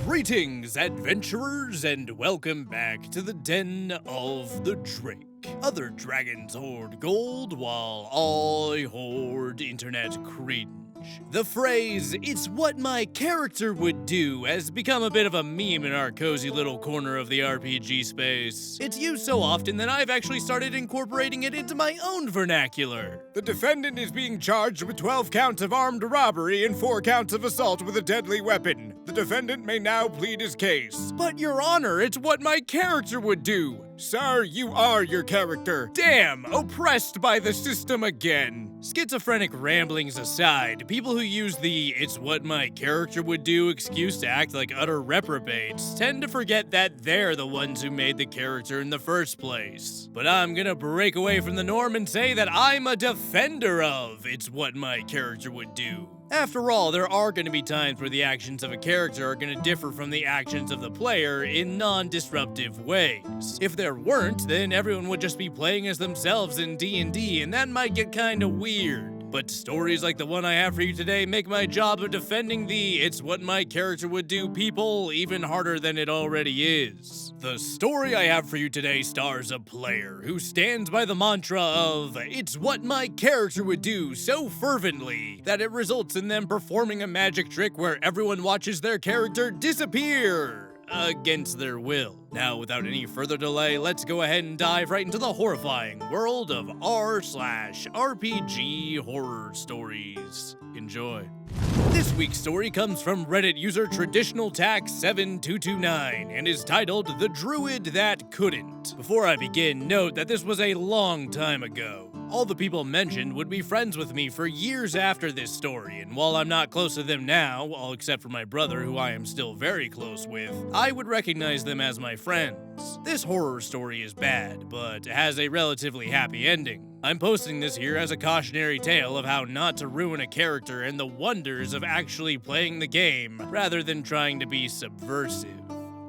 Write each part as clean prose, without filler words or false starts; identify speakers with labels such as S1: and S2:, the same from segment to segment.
S1: Greetings, adventurers, and welcome back to the Den of the Drake. Other dragons hoard gold, while I hoard internet cringe. The phrase, "it's what my character would do," has become a bit of a meme in our cozy little corner of the RPG space. It's used so often that I've actually started incorporating it into my own vernacular. The defendant is being charged with 12 counts of armed robbery and 4 counts of assault with a deadly weapon. The defendant may now plead his case. But, Your Honor, it's what my character would do. Sir, you are your character. Damn, oppressed by the system again. Schizophrenic ramblings aside, people who use the "it's what my character would do" excuse to act like utter reprobates tend to forget that they're the ones who made the character in the first place. But I'm gonna break away from the norm and say that I'm a defender of "it's what my character would do." After all, there are going to be times where the actions of a character are going to differ from the actions of the player in non-disruptive ways. If there weren't, then everyone would just be playing as themselves in D&D, and that might get kinda weird. But stories like the one I have for you today make my job of defending the "it's what my character would do" people even harder than it already is. The story I have for you today stars a player who stands by the mantra of "it's what my character would do" so fervently that it results in them performing a magic trick where everyone watches their character disappear against their will. Now, without any further delay, let's go ahead and dive right into the horrifying world of r/RPG horror stories. Enjoy. This week's story comes from Reddit user TraditionalTax7229 and is titled "The Druid That Couldn't." Before I begin, note that this was a long time ago. All the people mentioned would be friends with me for years after this story, and while I'm not close to them now, all except for my brother, who I am still very close with, I would recognize them as my friends. This horror story is bad, but has a relatively happy ending. I'm posting this here as a cautionary tale of how not to ruin a character and the wonders of actually playing the game, rather than trying to be subversive.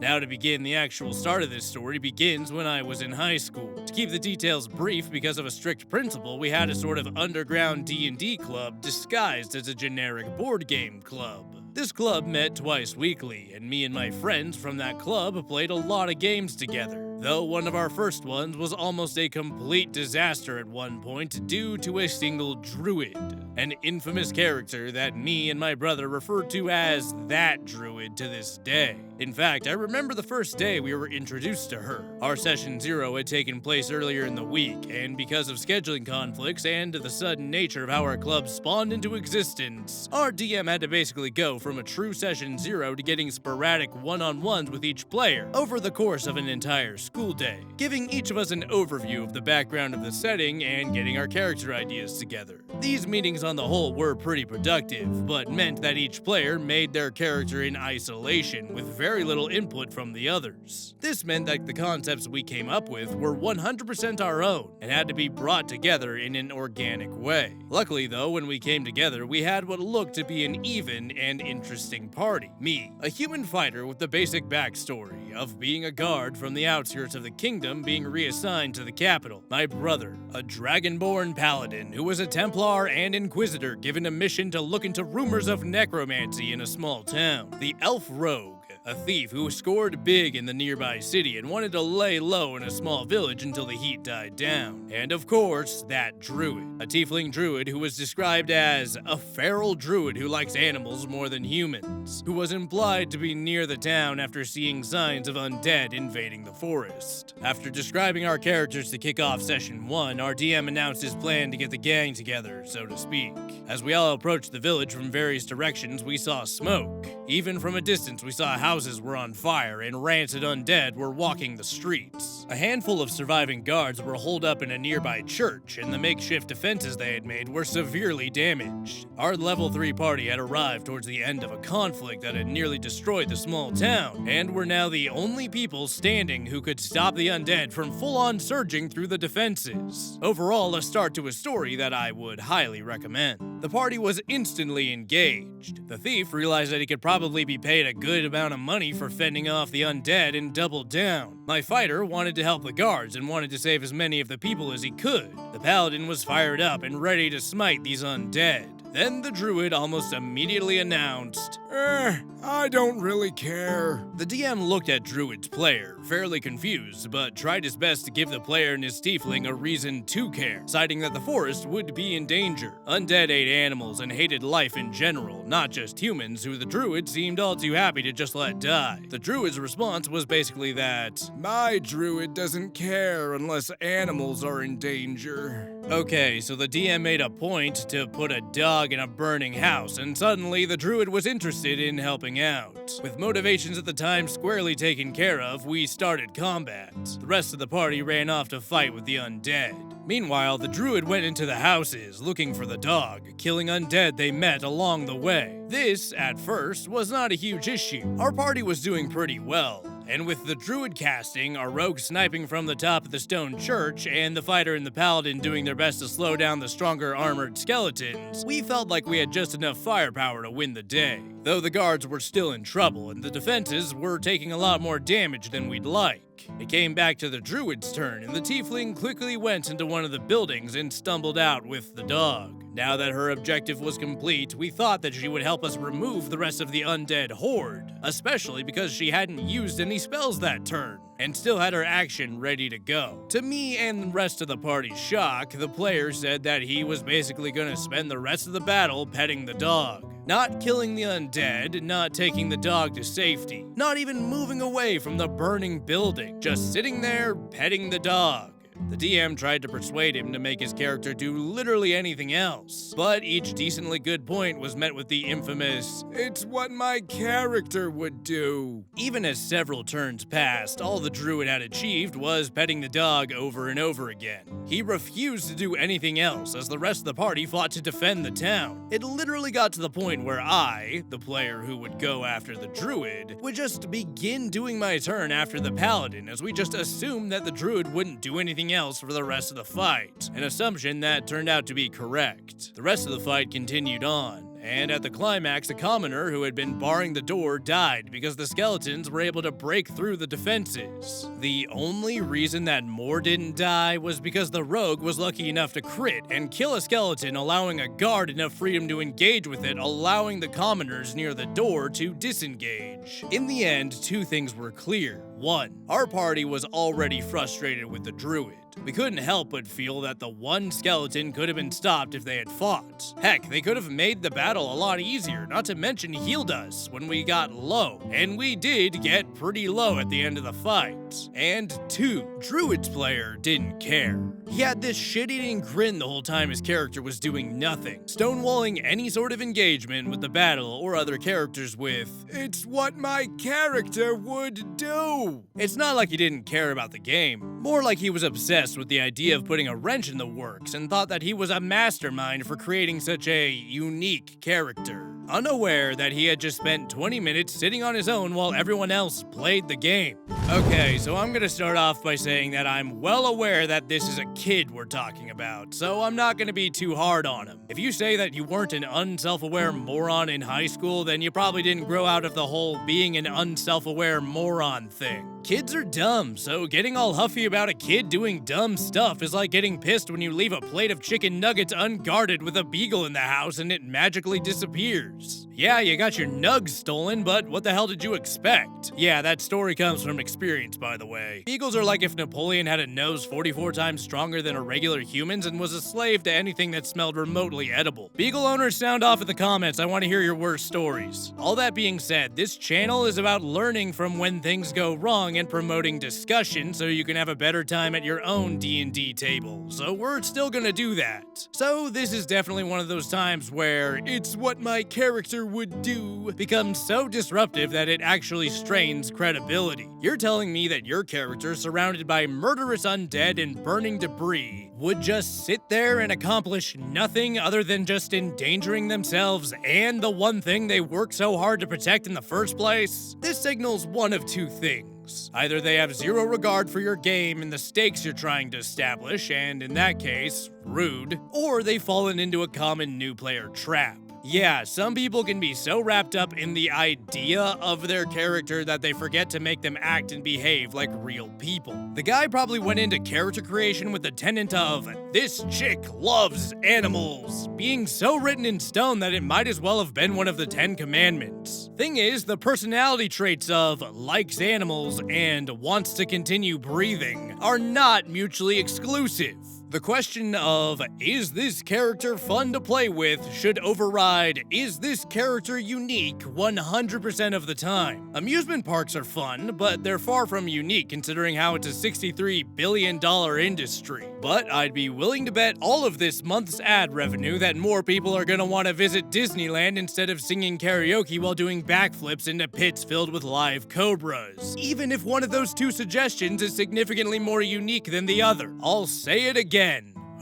S1: Now to begin, the actual start of this story begins when I was in high school. To keep the details brief, because of a strict principle, we had a sort of underground D&D club disguised as a generic board game club. This club met twice weekly, and me and my friends from that club played a lot of games together. Though one of our first ones was almost a complete disaster at one point due to a single druid, an infamous character that me and my brother refer to as that druid to this day. In fact, I remember the first day we were introduced to her. Our session 0 had taken place earlier in the week, and because of scheduling conflicts and the sudden nature of how our club spawned into existence, our DM had to basically go from a true session 0 to getting sporadic one-on-ones with each player over the course of an entire school day, giving each of us an overview of the background of the setting and getting our character ideas together. These meetings on the whole were pretty productive, but meant that each player made their character in isolation with very little input from the others. This meant that the concepts we came up with were 100% our own and had to be brought together in an organic way. Luckily though, when we came together, we had what looked to be an even and interesting party. Me, a human fighter with the basic backstory of being a guard from the outskirts of the kingdom being reassigned to the capital. My brother, a dragonborn paladin who was a Templar and Inquisitor given a mission to look into rumors of necromancy in a small town. The elf rogue, a thief who scored big in the nearby city and wanted to lay low in a small village until the heat died down. And of course, that druid. A tiefling druid who was described as a feral druid who likes animals more than humans, who was implied to be near the town after seeing signs of undead invading the forest. After describing our characters to kick off session 1, our DM announced his plan to get the gang together, so to speak. As we all approached the village from various directions, we saw smoke. Even from a distance, we saw houses were on fire and rancid undead were walking the streets. A handful of surviving guards were holed up in a nearby church, and the makeshift defenses they had made were severely damaged. Our level 3 party had arrived towards the end of a conflict that had nearly destroyed the small town, and were now the only people standing who could stop the undead from full-on surging through the defenses. Overall, a start to a story that I would highly recommend. The party was instantly engaged. The thief realized that he could probably be paid a good amount of money for fending off the undead and doubled down. My fighter wanted to help the guards and wanted to save as many of the people as he could. The paladin was fired up and ready to smite these undead. Then the druid almost immediately announced,
S2: I don't really care.
S1: The DM looked at Druid's player, fairly confused, but tried his best to give the player and his tiefling a reason to care, citing that the forest would be in danger. Undead ate animals and hated life in general, not just humans, who the Druid seemed all too happy to just let die. The Druid's response was basically that,
S2: My Druid doesn't care unless animals are in danger.
S1: Okay, so the DM made a point to put a dog in a burning house, and suddenly the Druid was interested in helping out. With motivations at the time squarely taken care of, we started combat. The rest of the party ran off to fight with the undead. Meanwhile, the Druid went into the houses looking for the dog, killing undead they met along the way. This, at first, was not a huge issue. Our party was doing pretty well. And with the Druid casting, our rogue sniping from the top of the stone church, and the fighter and the paladin doing their best to slow down the stronger armored skeletons, we felt like we had just enough firepower to win the day. Though the guards were still in trouble, and the defenses were taking a lot more damage than we'd like. It came back to the Druid's turn, and the tiefling quickly went into one of the buildings and stumbled out with the dog. Now that her objective was complete, we thought that she would help us remove the rest of the undead horde, especially because she hadn't used any spells that turn, and still had her action ready to go. To me and the rest of the party's shock, the player said that he was basically gonna spend the rest of the battle petting the dog. Not killing the undead, not taking the dog to safety, not even moving away from the burning building, just sitting there petting the dog. The DM tried to persuade him to make his character do literally anything else, but each decently good point was met with the infamous,
S2: It's what my character would do.
S1: Even as several turns passed, all the Druid had achieved was petting the dog over and over again. He refused to do anything else as the rest of the party fought to defend the town. It literally got to the point where I, the player who would go after the Druid, would just begin doing my turn after the Paladin, as we just assumed that the Druid wouldn't do anything else for the rest of the fight, an assumption that turned out to be correct. The rest of the fight continued on, and at the climax, a commoner who had been barring the door died because the skeletons were able to break through the defenses. The only reason that more didn't die was because the rogue was lucky enough to crit and kill a skeleton, allowing a guard enough freedom to engage with it, allowing the commoners near the door to disengage. In the end, two things were clear. One, our party was already frustrated with the Druid. We couldn't help but feel that the one skeleton could have been stopped if they had fought. Heck, they could have made the battle a lot easier, not to mention healed us when we got low. And we did get pretty low at the end of the fight. And two, Druid's player didn't care. He had this shit-eating grin the whole time his character was doing nothing, stonewalling any sort of engagement with the battle or other characters with,
S2: It's what my character would do.
S1: It's not like he didn't care about the game, more like he was obsessed with the idea of putting a wrench in the works and thought that he was a mastermind for creating such a unique character, unaware that he had just spent 20 minutes sitting on his own while everyone else played the game. Okay, so I'm gonna start off by saying that I'm well aware that this is a kid we're talking about, so I'm not gonna be too hard on him. If you say that you weren't an unself-aware moron in high school, then you probably didn't grow out of the whole being an unself-aware moron thing. Kids are dumb, so getting all huffy about a kid doing dumb stuff is like getting pissed when you leave a plate of chicken nuggets unguarded with a beagle in the house and it magically disappears. Yeah, you got your nugs stolen, but what the hell did you expect? Yeah, that story comes from experience, by the way. Beagles are like if Napoleon had a nose 44 times stronger than a regular human's and was a slave to anything that smelled remotely edible. Beagle owners, sound off in the comments. I want to hear your worst stories. All that being said, this channel is about learning from when things go wrong and promoting discussion so you can have a better time at your own D&D table. So we're still gonna do that. So this is definitely one of those times where it's what my character would do becomes so disruptive that it actually strains credibility. You're telling me that your character, surrounded by murderous undead and burning debris, would just sit there and accomplish nothing other than just endangering themselves and the one thing they worked so hard to protect in the first place? This signals one of two things. Either they have zero regard for your game and the stakes you're trying to establish, and in that case, rude, or they've fallen into a common new player trap. Yeah, some people can be so wrapped up in the idea of their character that they forget to make them act and behave like real people. The guy probably went into character creation with the tenet of, "This chick loves animals," being so written in stone that it might as well have been one of the 10 Commandments. Thing is, the personality traits of likes animals and wants to continue breathing are not mutually exclusive. The question of, is this character fun to play with, should override, is this character unique 100% of the time. Amusement parks are fun, but they're far from unique considering how it's a $63 billion industry. But I'd be willing to bet all of this month's ad revenue that more people are gonna want to visit Disneyland instead of singing karaoke while doing backflips into pits filled with live cobras. Even if one of those two suggestions is significantly more unique than the other. I'll say it again.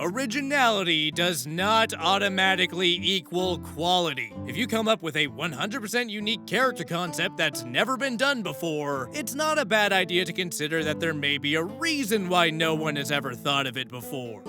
S1: Originality does not automatically equal quality. If you come up with a 100% unique character concept that's never been done before, it's not a bad idea to consider that there may be a reason why no one has ever thought of it before.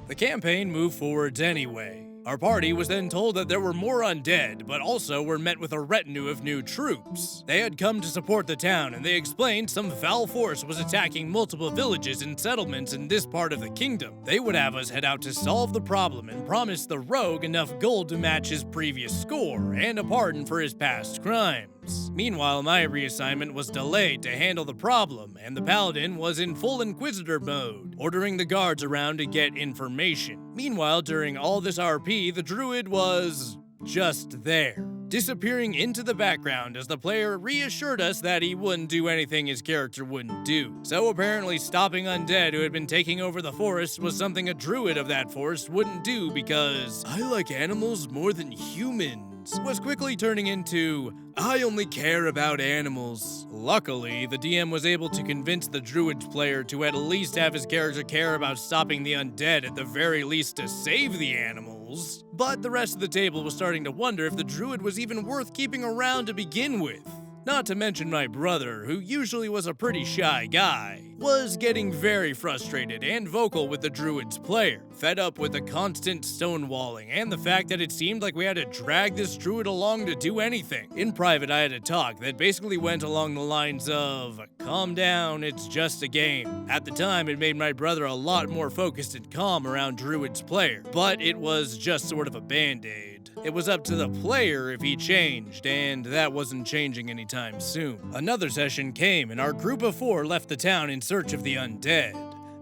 S1: The campaign moved forwards anyway. Our party was then told that there were more undead, but also were met with a retinue of new troops. They had come to support the town, and they explained some foul force was attacking multiple villages and settlements in this part of the kingdom. They would have us head out to solve the problem and promised the rogue enough gold to match his previous score, and a pardon for his past crimes. Meanwhile, my reassignment was delayed to handle the problem, and the paladin was in full inquisitor mode, ordering the guards around to get information. Meanwhile, during all this RP, the druid was just there, disappearing into the background as the player reassured us that he wouldn't do anything his character wouldn't do. So apparently stopping undead who had been taking over the forest was something a druid of that forest wouldn't do because "I like animals more than humans" was quickly turning into "I only care about animals." Luckily, the DM was able to convince the druid's player to at least have his character care about stopping the undead, at the very least to save the animals. But the rest of the table was starting to wonder if the druid was even worth keeping around to begin with. Not to mention my brother, who usually was a pretty shy guy, was getting very frustrated and vocal with the druid's player, fed up with the constant stonewalling and the fact that it seemed like we had to drag this druid along to do anything. In private, I had a talk that basically went along the lines of, "Calm down, it's just a game." At the time, it made my brother a lot more focused and calm around druid's player, but it was just sort of a band-aid. It was up to the player if he changed, and that wasn't changing anytime soon. Another session came, and our group of 4 left the town in search of the undead.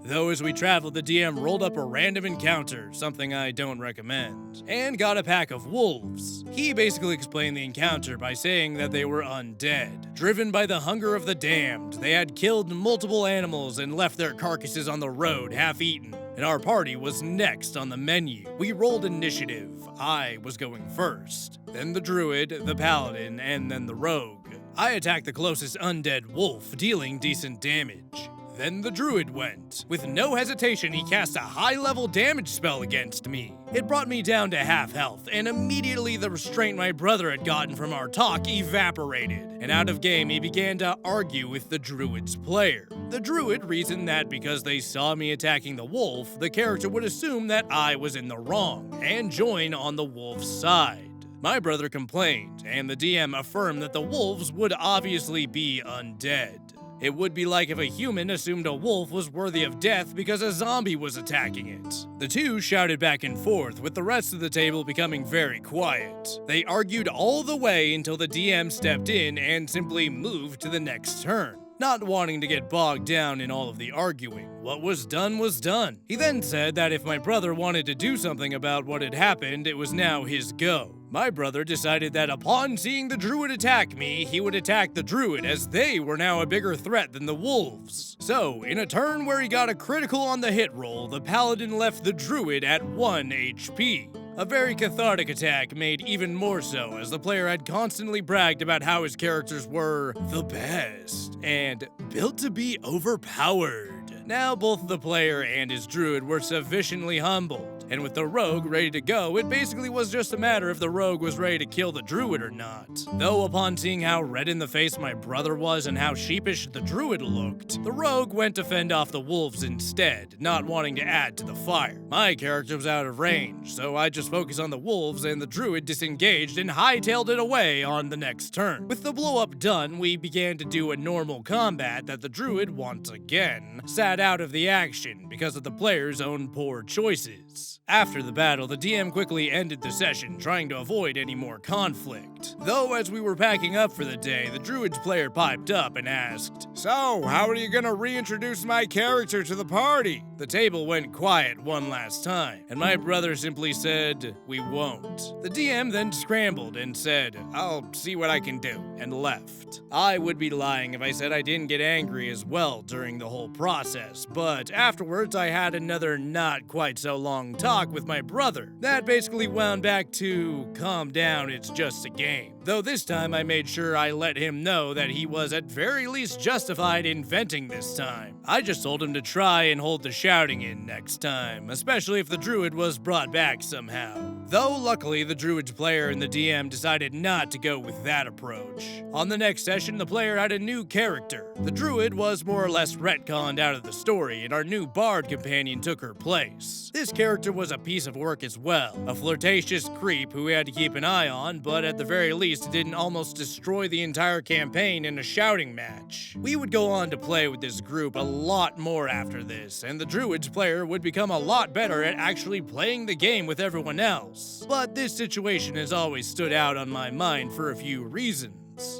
S1: Though as we traveled, the DM rolled up a random encounter, something I don't recommend, and got a pack of wolves. He basically explained the encounter by saying that they were undead. Driven by the hunger of the damned, they had killed multiple animals and left their carcasses on the road half-eaten, and our party was next on the menu. We rolled initiative. I was going first, then the druid, the paladin, and then the rogue. I attacked the closest undead wolf, dealing decent damage. Then the druid went. With no hesitation, he cast a high-level damage spell against me. It brought me down to half health, and immediately the restraint my brother had gotten from our talk evaporated, and out of game he began to argue with the druid's player. The druid reasoned that because they saw me attacking the wolf, the character would assume that I was in the wrong, and join on the wolf's side. My brother complained, and the DM affirmed that the wolves would obviously be undead. It would be like if a human assumed a wolf was worthy of death because a zombie was attacking it. The two shouted back and forth, with the rest of the table becoming very quiet. They argued all the way until the DM stepped in and simply moved to the next turn, not wanting to get bogged down in all of the arguing. What was done was done. He then said that if my brother wanted to do something about what had happened, it was now his go. My brother decided that upon seeing the druid attack me, he would attack the druid, as they were now a bigger threat than the wolves. So, in a turn where he got a critical on the hit roll, the paladin left the druid at 1 HP. A very cathartic attack made even more so, as the player had constantly bragged about how his characters were the best and built to be overpowered. Now both the player and his druid were sufficiently humbled, And with the rogue ready to go, it basically was just a matter if the rogue was ready to kill the druid or not. Though upon seeing how red in the face my brother was and how sheepish the druid looked, the rogue went to fend off the wolves instead, not wanting to add to the fire. My character was out of range, so I just focused on the wolves and the druid disengaged and hightailed it away on the next turn. With the blow up done, we began to do a normal combat that the druid once again sat out of the action because of the player's own poor choices. After the battle, the DM quickly ended the session, trying to avoid any more conflict. Though as we were packing up for the day, the druid's player piped up and asked,
S2: "So, how are you gonna reintroduce my character to the party?"
S1: The table went quiet one last time, and my brother simply said, "We won't." The DM then scrambled and said, "I'll see what I can do," and left. I would be lying if I said I didn't get angry as well during the whole process, but afterwards I had another not quite so long talk with my brother. That basically wound back to, calm down, it's just a game. Though this time I made sure I let him know that he was at very least justified in venting this time. I just told him to try and hold the shouting in next time, especially if the druid was brought back somehow. Though luckily the druid's player and the DM decided not to go with that approach. On the next session, the player had a new character. The druid was more or less retconned out of the story, and our new bard companion took her place. This character was a piece of work as well, a flirtatious creep who we had to keep an eye on, but at the very least didn't almost destroy the entire campaign in a shouting match. We would go on to play with this group a lot more after this, and the druid's player would become a lot better at actually playing the game with everyone else. But this situation has always stood out on my mind for a few reasons.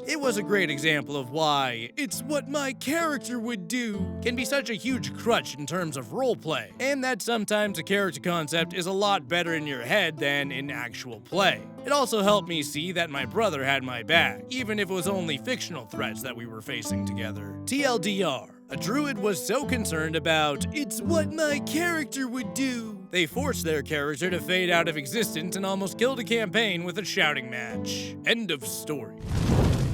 S1: It was a great example of why "it's what my character would do" can be such a huge crutch in terms of roleplay, and that sometimes a character concept is a lot better in your head than in actual play. It also helped me see that my brother had my back, even if it was only fictional threats that we were facing together. TLDR. A druid was so concerned about "it's what my character would do," they forced their character to fade out of existence and almost killed a campaign with a shouting match. End of story.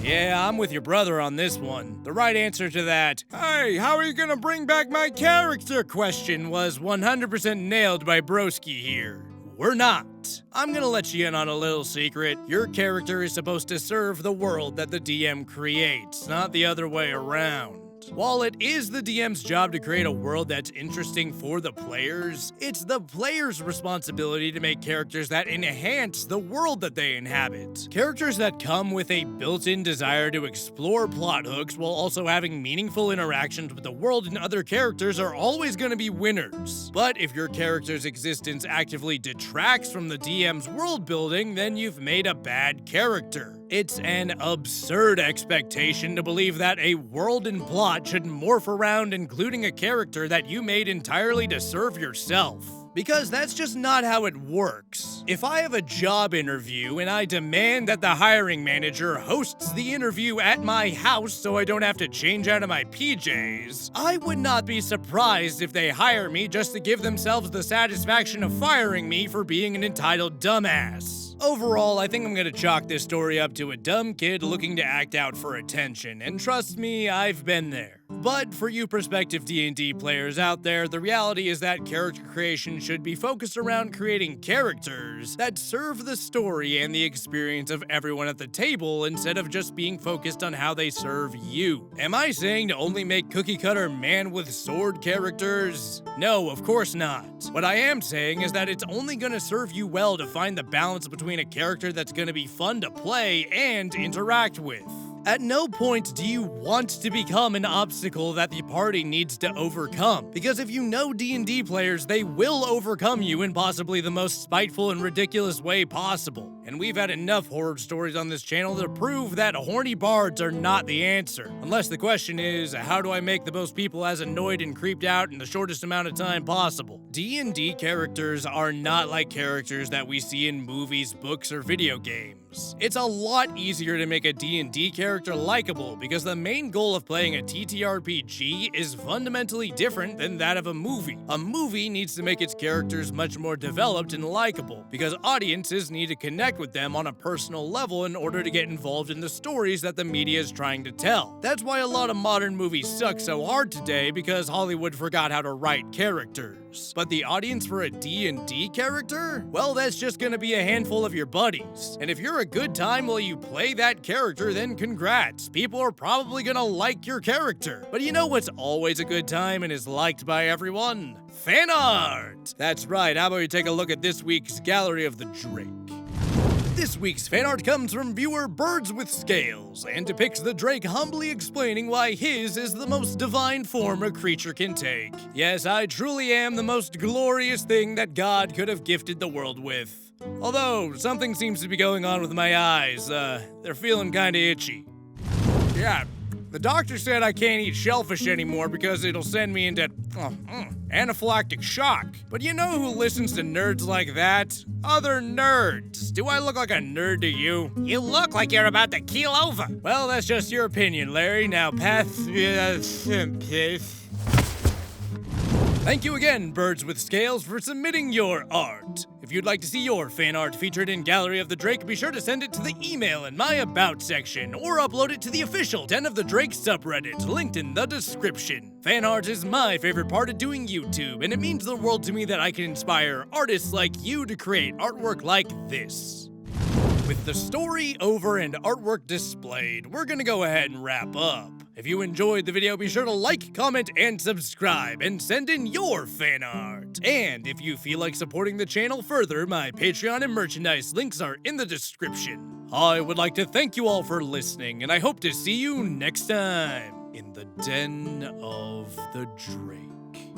S1: Yeah, I'm with your brother on this one. The right answer to that "hey, how are you gonna bring back my character?" question was 100% nailed by Broski here. We're not. I'm gonna let you in on a little secret. Your character is supposed to serve the world that the DM creates, not the other way around. While it is the DM's job to create a world that's interesting for the players, it's the player's responsibility to make characters that enhance the world that they inhabit. Characters that come with a built-in desire to explore plot hooks while also having meaningful interactions with the world and other characters are always going to be winners. But if your character's existence actively detracts from the DM's world building, then you've made a bad character. It's an absurd expectation to believe that a world and plot should morph around including a character that you made entirely to serve yourself. Because that's just not how it works. If I have a job interview and I demand that the hiring manager hosts the interview at my house so I don't have to change out of my PJs, I would not be surprised if they hire me just to give themselves the satisfaction of firing me for being an entitled dumbass. Overall, I think I'm gonna chalk this story up to a dumb kid looking to act out for attention, and trust me, I've been there. But for you prospective D&D players out there, the reality is that character creation should be focused around creating characters that serve the story and the experience of everyone at the table instead of just being focused on how they serve you. Am I saying to only make cookie-cutter man with sword characters? No, of course not. What I am saying is that it's only gonna serve you well to find the balance between a character that's gonna be fun to play and interact with. At no point do you want to become an obstacle that the party needs to overcome, because if you know D&D players, they will overcome you in possibly the most spiteful and ridiculous way possible. And we've had enough horror stories on this channel to prove that horny bards are not the answer. Unless the question is, how do I make the most people as annoyed and creeped out in the shortest amount of time possible? D&D characters are not like characters that we see in movies, books, or video games. It's a lot easier to make a D&D character likable because the main goal of playing a TTRPG is fundamentally different than that of a movie. A movie needs to make its characters much more developed and likable because audiences need to connect connect with them on a personal level in order to get involved in the stories that the media is trying to tell. That's why a lot of modern movies suck so hard today, because Hollywood forgot how to write characters. But the audience for a D&D character? Well, that's just gonna be a handful of your buddies. And if you're a good time while you play that character, then congrats. People are probably gonna like your character. But you know what's always a good time and is liked by everyone? Fan art! That's right, how about you take a look at this week's Gallery of the Drake. This week's fan art comes from viewer Birds with Scales and depicts the Drake humbly explaining why his is the most divine form a creature can take. Yes, I truly am the most glorious thing that God could have gifted the world with. Although, something seems to be going on with my eyes. They're feeling kinda itchy. Yeah, the doctor said I can't eat shellfish anymore because it'll send me into anaphylactic shock. But you know who listens to nerds like that? Other nerds. Do I look like a nerd to you?
S3: You look like you're about to keel over.
S1: Well, that's just your opinion, Larry. Now pass. Thank you again, Birds with Scales, for submitting your art. If you'd like to see your fan art featured in Gallery of the Drake, be sure to send it to the email in my About section, or upload it to the official Den of the Drake subreddit, linked in the description. Fan art is my favorite part of doing YouTube, and it means the world to me that I can inspire artists like you to create artwork like this. With the story over and artwork displayed, we're gonna go ahead and wrap up. If you enjoyed the video, be sure to like, comment, and subscribe, and send in your fan art. And if you feel like supporting the channel further, my Patreon and merchandise links are in the description. I would like to thank you all for listening, and I hope to see you next time in the Den of the Drake.